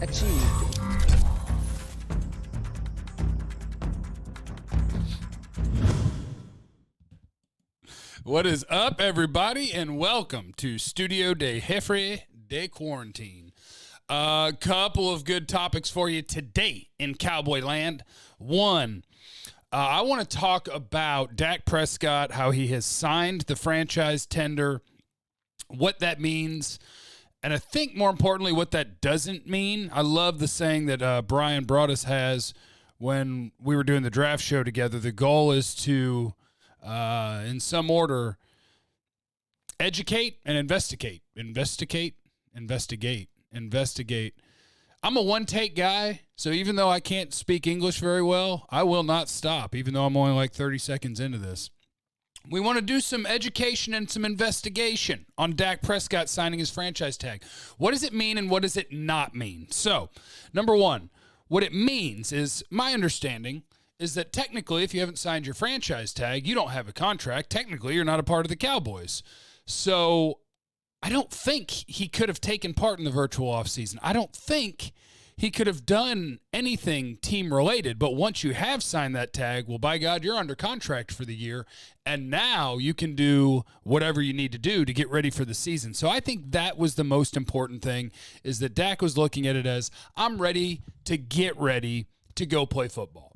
Achieved. What is up, everybody, and welcome to Studio de Jeffrey de Quarantine. A couple of good topics for you today in Cowboy Land. One, I want to talk about Dak Prescott, how he has signed the franchise tender, what that means, and I think more importantly what that doesn't mean. I love the saying that Brian Broaddus has when we were doing the draft show together. The goal is to, in some order, educate and investigate. Investigate. I'm a one-take guy, so even though I can't speak English very well, I will not stop, even though I'm only like 30 seconds into this. We want to do some education and some investigation on Dak Prescott signing his franchise tag. What does it mean and what does it not mean? So, number one, what it means is, my understanding is that technically if you haven't signed your franchise tag, you don't have a contract. Technically, you're not a part of the Cowboys. So I don't think he could have taken part in the virtual offseason. I don't think he could have done anything team-related. But once you have signed that tag, well, by God, you're under contract for the year, and now you can do whatever you need to do to get ready for the season. So I think that was the most important thing, is that Dak was looking at it as, I'm ready to get ready to go play football.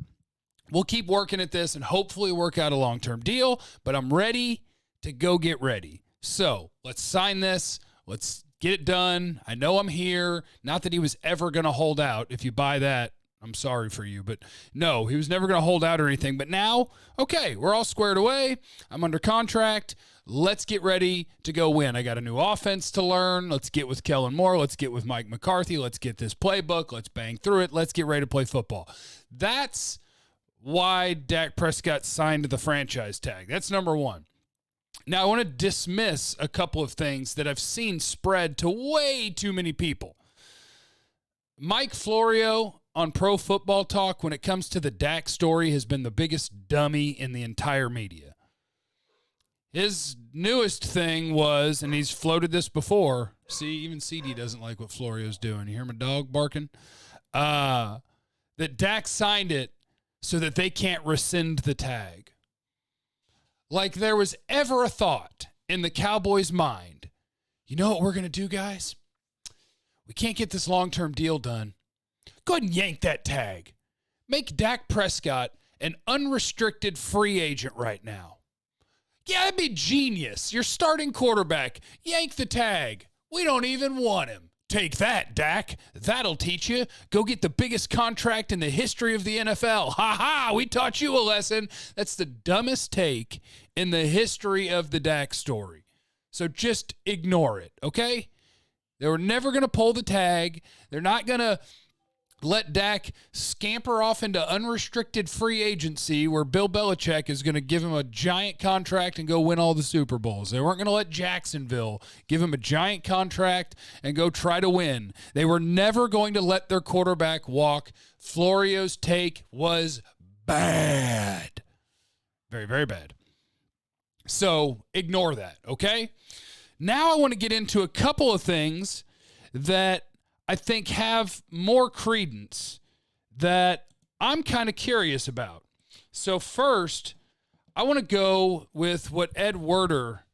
We'll keep working at this and hopefully work out a long-term deal, but I'm ready to go get ready. So let's sign this. Let's get it done. I know I'm here. Not that he was ever going to hold out. If you buy that, I'm sorry for you. But no, he was never going to hold out or anything. But now, okay, we're all squared away. I'm under contract. Let's get ready to go win. I got a new offense to learn. Let's get with Kellen Moore. Let's get with Mike McCarthy. Let's get this playbook. Let's bang through it. Let's get ready to play football. That's why Dak Prescott signed the franchise tag. That's number one. Now, I want to dismiss a couple of things that I've seen spread to way too many people. Mike Florio on Pro Football Talk, when it comes to the Dak story, has been the biggest dummy in the entire media. His newest thing was, and he's floated this before, see, even CD doesn't like what Florio's doing. You hear my dog barking? That Dak signed it so that they can't rescind the tag. Like there was ever a thought in the Cowboys' mind, you know what we're going to do, guys? We can't get this long-term deal done. Go ahead and yank that tag. Make Dak Prescott an unrestricted free agent right now. Yeah, that'd be genius. Your starting quarterback, yank the tag. We don't even want him. Take that, Dak. That'll teach you. Go get the biggest contract in the history of the NFL. Ha ha, we taught you a lesson. That's the dumbest take in the history of the Dak story. So just ignore it, okay? They were never going to pull the tag. They're not going to let Dak scamper off into unrestricted free agency where Bill Belichick is going to give him a giant contract and go win all the Super Bowls. They weren't going to let Jacksonville give him a giant contract and go try to win. They were never going to let their quarterback walk. Florio's take was bad. Very, very bad. So ignore that, okay? Now I want to get into a couple of things that I think have more credence that I'm kind of curious about. So first, I want to go with what Ed Werder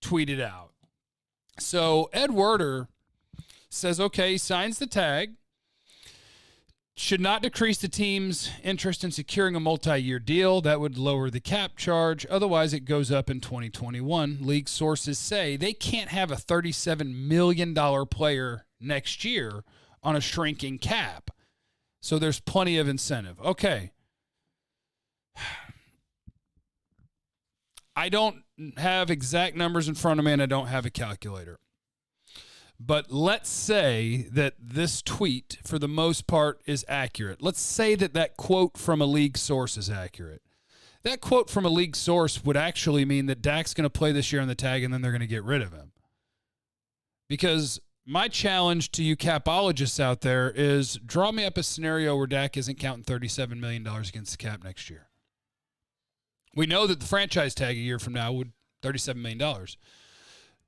tweeted out. So Ed Werder says, okay, he signs the tag. Should not decrease the team's interest in securing a multi-year deal. That would lower the cap charge. Otherwise, it goes up in 2021. League sources say they can't have a $37 million player next year on a shrinking cap. So there's plenty of incentive. Okay. I don't have exact numbers in front of me, and I don't have a calculator. But let's say that this tweet, for the most part, is accurate. Let's say that that quote from a league source is accurate. That quote from a league source would actually mean that Dak's going to play this year on the tag, and then they're going to get rid of him. Because my challenge to you capologists out there is draw me up a scenario where Dak isn't counting $37 million against the cap next year. We know that the franchise tag a year from now would $37 million.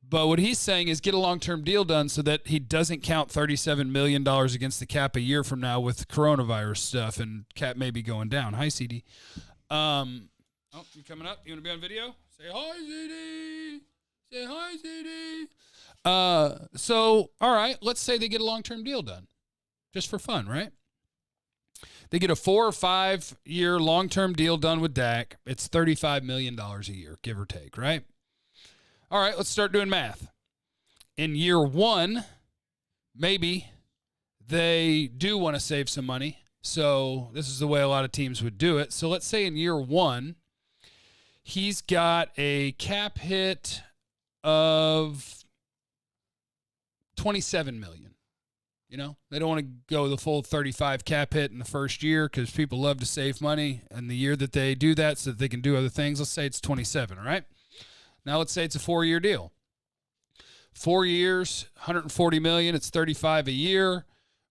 But what he's saying is get a long-term deal done so that he doesn't count $37 million against the cap a year from now with coronavirus stuff and cap may be going down. Hi, CD. Oh, you coming up? You want to be on video? Say hi, CD. Say hi, CD. So, all right, let's say they get a long-term deal done. Just for fun, right? They get a 4 or 5 year long-term deal done with Dak. It's $35 million a year, give or take, right? All right, let's start doing math. In year 1, maybe they do want to save some money. So this is the way a lot of teams would do it. So let's say in year 1, he's got a cap hit of $27 million. You know, they don't want to go the full 35 cap hit in the first year because people love to save money. And the year that they do that so that they can do other things, let's say it's 27, all right? Now let's say it's a 4-year deal. 4 years, $140 million, it's $35 a year.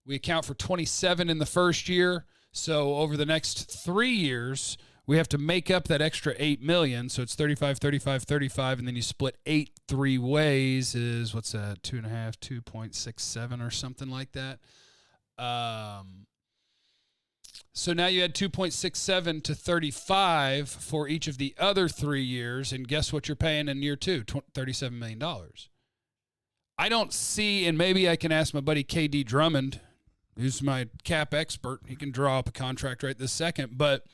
We account for 27 in the first year. So over the next 3 years, we have to make up that extra $8 million. So it's 35, 35, 35, and then you split 8 3 ways is, what's that, 2.5, 2.67 or something like that. So now you add 2.67 to 35 for each of the other 3 years, and guess what you're paying in year 2? $37 million. I don't see, and maybe I can ask my buddy KD Drummond, who's my cap expert. He can draw up a contract right this second, but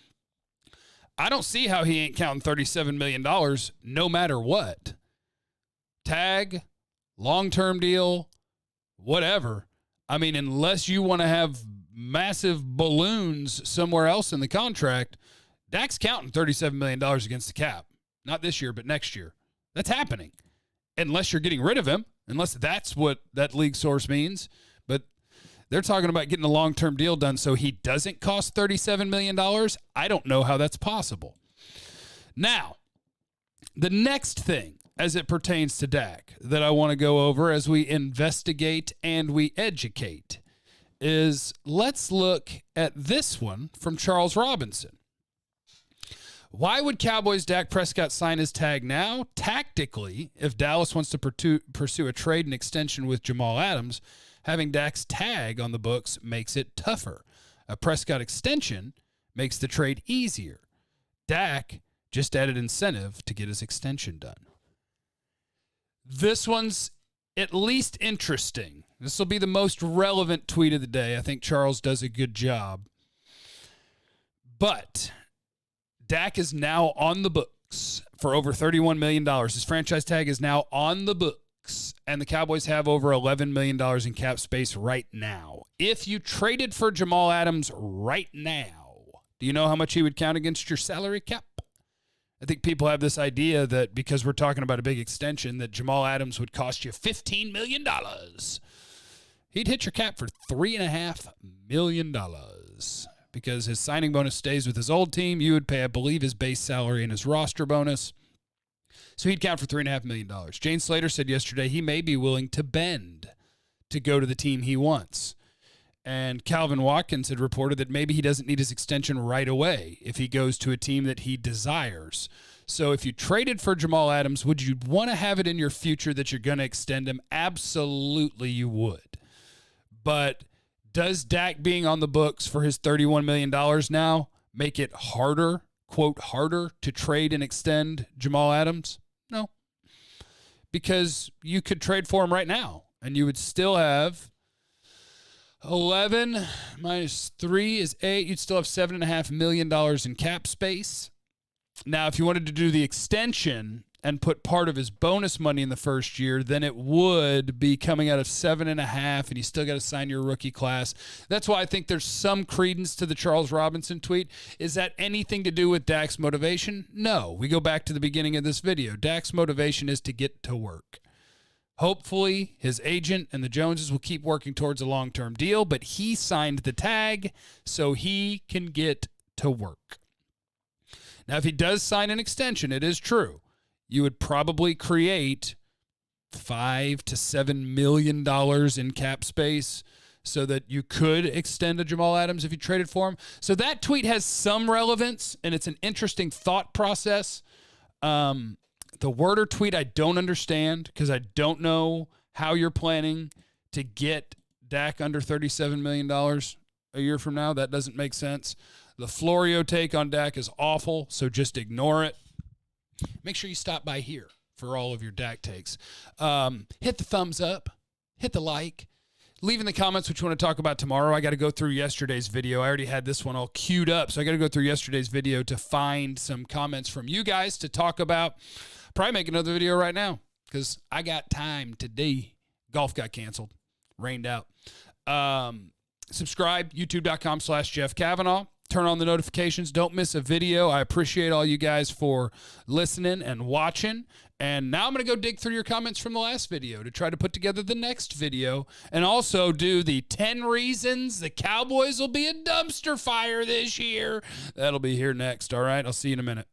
I don't see how he ain't counting $37 million no matter what. Tag, long-term deal, whatever. I mean, unless you want to have massive balloons somewhere else in the contract, Dak's counting $37 million against the cap. Not this year, but next year. That's happening. Unless you're getting rid of him, unless that's what that league source means. But they're talking about getting a long-term deal done so he doesn't cost $37 million. I don't know how that's possible. Now, the next thing as it pertains to Dak that I want to go over as we investigate and we educate is let's look at this one from Charles Robinson. Why would Cowboys' Dak Prescott sign his tag now? Tactically, if Dallas wants to pursue a trade and extension with Jamal Adams, having Dak's tag on the books makes it tougher. A Prescott extension makes the trade easier. Dak just added incentive to get his extension done. This one's at least interesting. This will be the most relevant tweet of the day. I think Charles does a good job. But Dak is now on the books for over $31 million. His franchise tag is now on the books, and the Cowboys have over $11 million in cap space right now. If you traded for Jamal Adams right now, do you know how much he would count against your salary cap? I think people have this idea that because we're talking about a big extension, that Jamal Adams would cost you $15 million. He'd hit your cap for $3.5 million because his signing bonus stays with his old team. You would pay, I believe, his base salary and his roster bonus. So he'd count for $3.5 million. Jane Slater said yesterday he may be willing to bend to go to the team he wants. And Calvin Watkins had reported that maybe he doesn't need his extension right away if he goes to a team that he desires. So if you traded for Jamal Adams, would you want to have it in your future that you're going to extend him? Absolutely you would. But does Dak being on the books for his $31 million now make it harder, quote, harder to trade and extend Jamal Adams? No. Because you could trade for him right now, and you would still have 11 minus 3 is 8. You'd still have $7.5 million in cap space. Now, if you wanted to do the extension and put part of his bonus money in the first year, then it would be coming out of 7.5, and you still got to sign your rookie class. That's why I think there's some credence to the Charles Robinson tweet. Is that anything to do with Dak's motivation? No. We go back to the beginning of this video. Dak's motivation is to get to work. Hopefully, his agent and the Joneses will keep working towards a long-term deal, but he signed the tag so he can get to work. Now, if he does sign an extension, it is true, you would probably create $5 to $7 million in cap space so that you could extend a Jamal Adams if you traded for him. So that tweet has some relevance, and it's an interesting thought process. The word or tweet I don't understand because I don't know how you're planning to get Dak under $37 million a year from now. That doesn't make sense. The Florio take on Dak is awful, so just ignore it. Make sure you stop by here for all of your Dak takes. Hit the thumbs up. Hit the like. Leave in the comments what you want to talk about tomorrow. I got to go through yesterday's video. I already had this one all queued up, so I got to go through yesterday's video to find some comments from you guys to talk about. Probably make another video right now because I got time today. Golf got canceled. Rained out. Subscribe, youtube.com/Jeff Kavanaugh. Turn on the notifications. Don't miss a video. I appreciate all you guys for listening and watching. And now I'm going to go dig through your comments from the last video to try to put together the next video and also do the 10 reasons the Cowboys will be a dumpster fire this year. That'll be here next. All right. I'll see you in a minute.